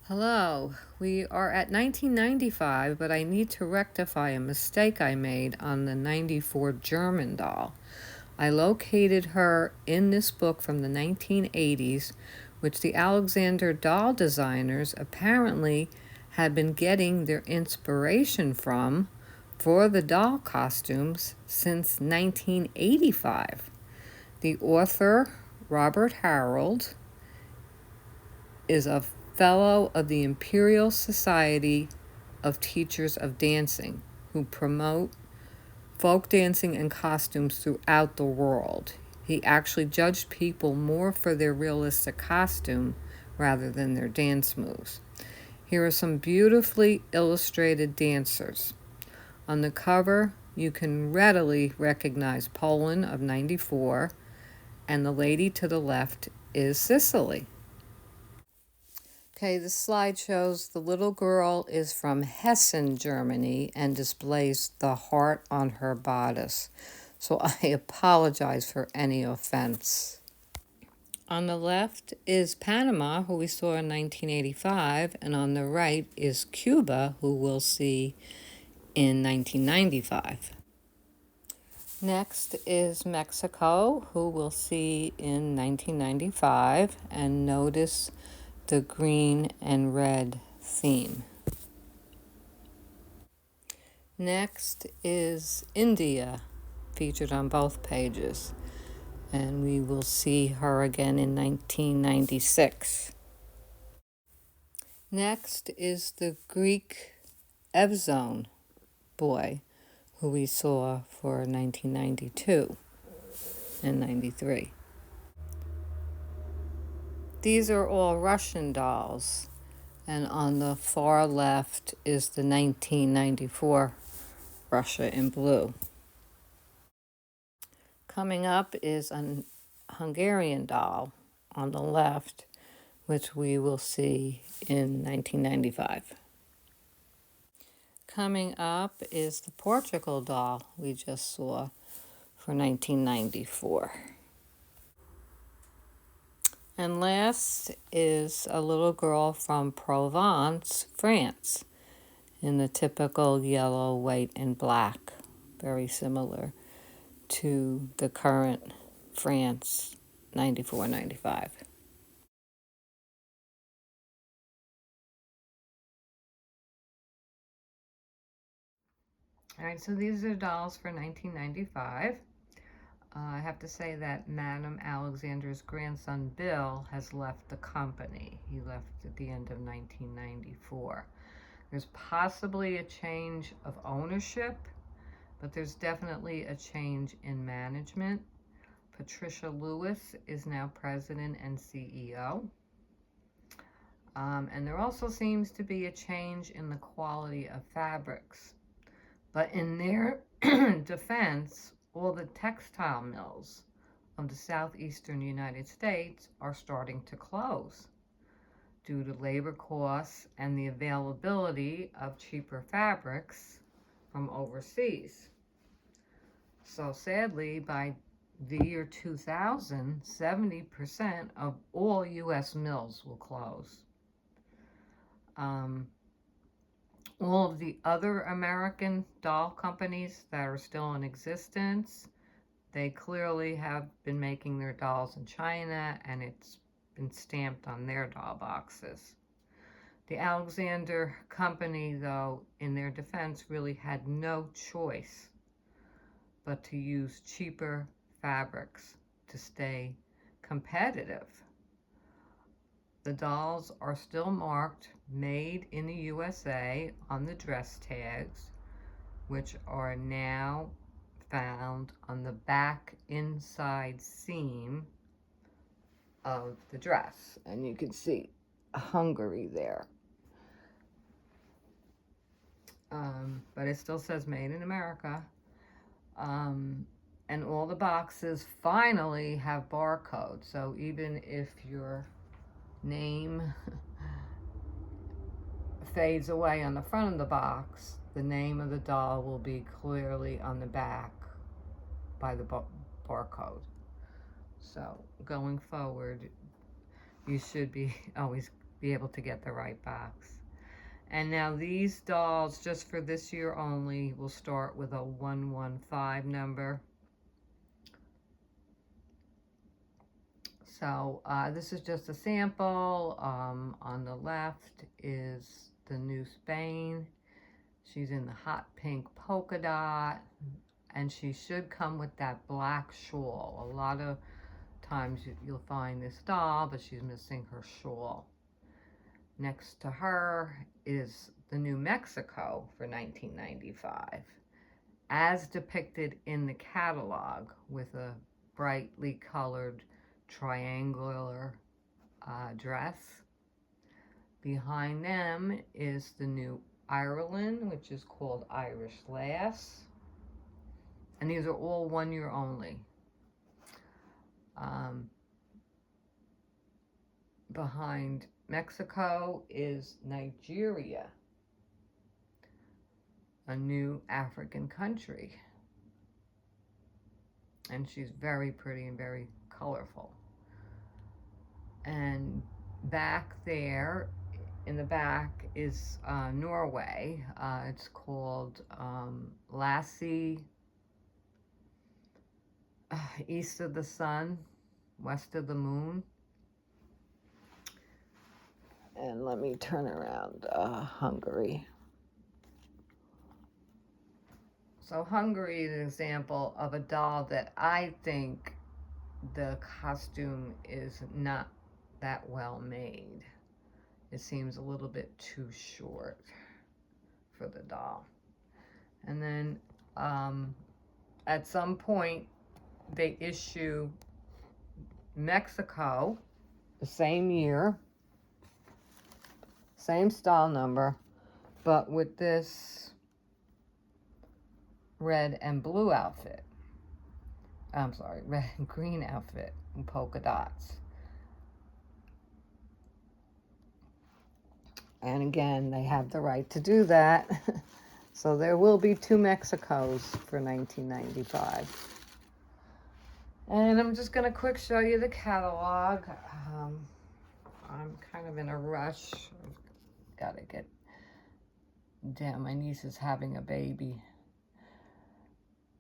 Hello, we are at 1995, but I need to rectify a mistake I made on the 94 German doll. I located her in this book from the 1980s, which the Alexander doll designers apparently had been getting their inspiration from for the doll costumes since 1985. The author, Robert Harrold, is a fellow of the Imperial Society of Teachers of Dancing, who promote folk dancing and costumes throughout the world. He actually judged people more for their realistic costume rather than their dance moves. Here are some beautifully illustrated dancers. On the cover, you can readily recognize Poland of 94, and the lady to the left is Sicily. Okay, this slide shows the little girl is from Hessen, Germany, and displays the heart on her bodice. So I apologize for any offense. On the left is Panama, who we saw in 1985, and on the right is Cuba, who we'll see in 1995. Next is Mexico, who we'll see in 1995, and notice the green and red theme. Next is India, featured on both pages, and we will see her again in 1996. Next is the Greek Evzone boy, who we saw for 1992 and 93. These are all Russian dolls, and on the far left is the 1994 Russia in blue. Coming up is a Hungarian doll on the left, which we will see in 1995. Coming up is the Portugal doll we just saw for 1994. And last is a little girl from Provence, France, in the typical yellow, white, and black, very similar to the current France 94-95. All right, so these are dolls for 1995. I have to say that Madame Alexander's grandson Bill has left the company. He left at the end of 1994. There's possibly a change of ownership, but there's definitely a change in management. Patricia Lewis is now president and CEO. And there also seems to be a change in the quality of fabrics. But in their defense, all the textile mills of the southeastern United States are starting to close due to labor costs and the availability of cheaper fabrics from overseas. So sadly, by the year 2000, 70% of all U.S. mills will close. All of the other American doll companies that are still in existence, they clearly have been making their dolls in China, and it's been stamped on their doll boxes. The Alexander company, though, in their defense, really had no choice but to use cheaper fabrics to stay competitive. The dolls are still marked "Made in the USA" on the dress tags, which are now found on the back inside seam of the dress. And you can see Hungary there. But it still says "Made in America." And all the boxes finally have barcodes. So even if your name fades away on the front of the box, the name of the doll will be clearly on the back by the barcode. So going forward, you should be always be able to get the right box. And now these dolls, just for this year only, will start with a 115 number. So this is just a sample. On the left is the new Spain. She's in the hot pink polka dot, and she should come with that black shawl. A lot of times you'll find this doll, but she's missing her shawl. Next to her is the new Mexico for 1995, as depicted in the catalog, with a brightly colored triangular dress. Behind them is the new Ireland, which is called Irish Lass. And these are all 1 year only. Behind Mexico is Nigeria, a new African country. And she's very pretty and very colorful. And back there, in the back, is Norway. It's called Lassie, East of the Sun, West of the Moon. And let me turn around Hungary. So Hungary is an example of a doll that I think the costume is not that well made. It seems a little bit too short for the doll. And then at some point they issue Mexico the same year, same style number, but with this red and blue outfit. I'm sorry, red and green outfit and polka dots. And again, they have the right to do that. So there will be 2 Mexicos for 1995. And I'm just gonna quick show you the catalog. I'm kind of in a rush. I've gotta get down. My niece is having a baby.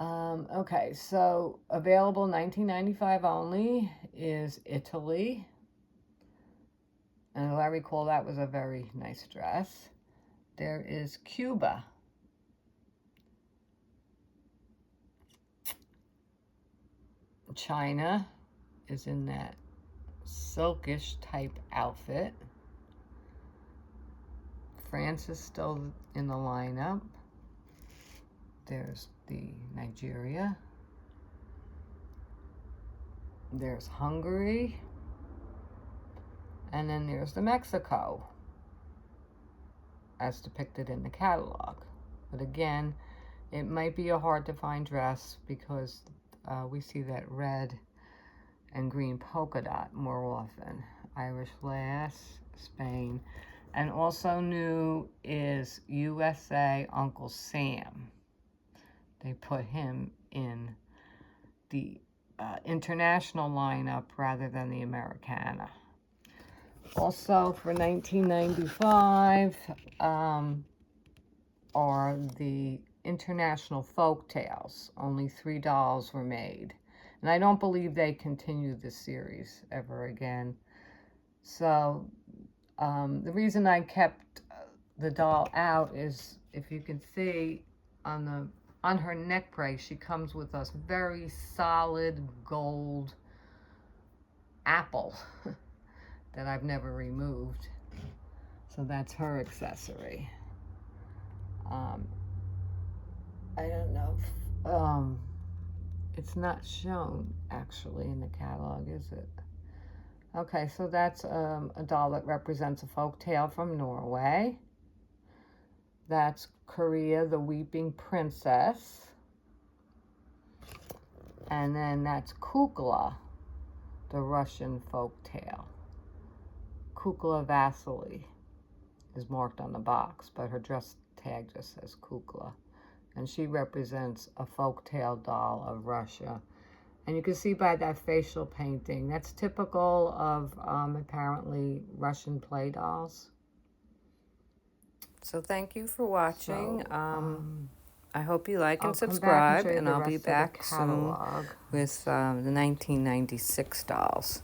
Okay, so available 1995 only is Italy. And as I recall, that was a very nice dress. There is Cuba. China is in that silkish type outfit. France is still in the lineup. There's the Nigeria. There's Hungary. And then there's the Mexico, as depicted in the catalog. But again, it might be a hard to find dress because we see that red and green polka dot more often. Irish Lass, Spain. And also new is USA Uncle Sam. They put him in the international lineup rather than the Americana. Also for 1995 are the international folk tales. Only 3 dolls were made. And I don't believe they continue this series ever again. So the reason I kept the doll out is, if you can see on her neck brace, she comes with a very solid gold apple that I've never removed. So that's her accessory. I don't know if, it's not shown actually in the catalog, is it? Okay, so that's a doll that represents a folk tale from Norway. That's Korea, the Weeping Princess. And then that's Kukla, the Russian folk tale. Kukla Vasily is marked on the box, but her dress tag just says Kukla. And she represents a folk tale doll of Russia. And you can see by that facial painting, that's typical of apparently Russian play dolls. So thank you for watching. So, I hope you like and I'll come back and subscribe, show you and the I'll be rest of the back soon catalog. with the 1996 dolls.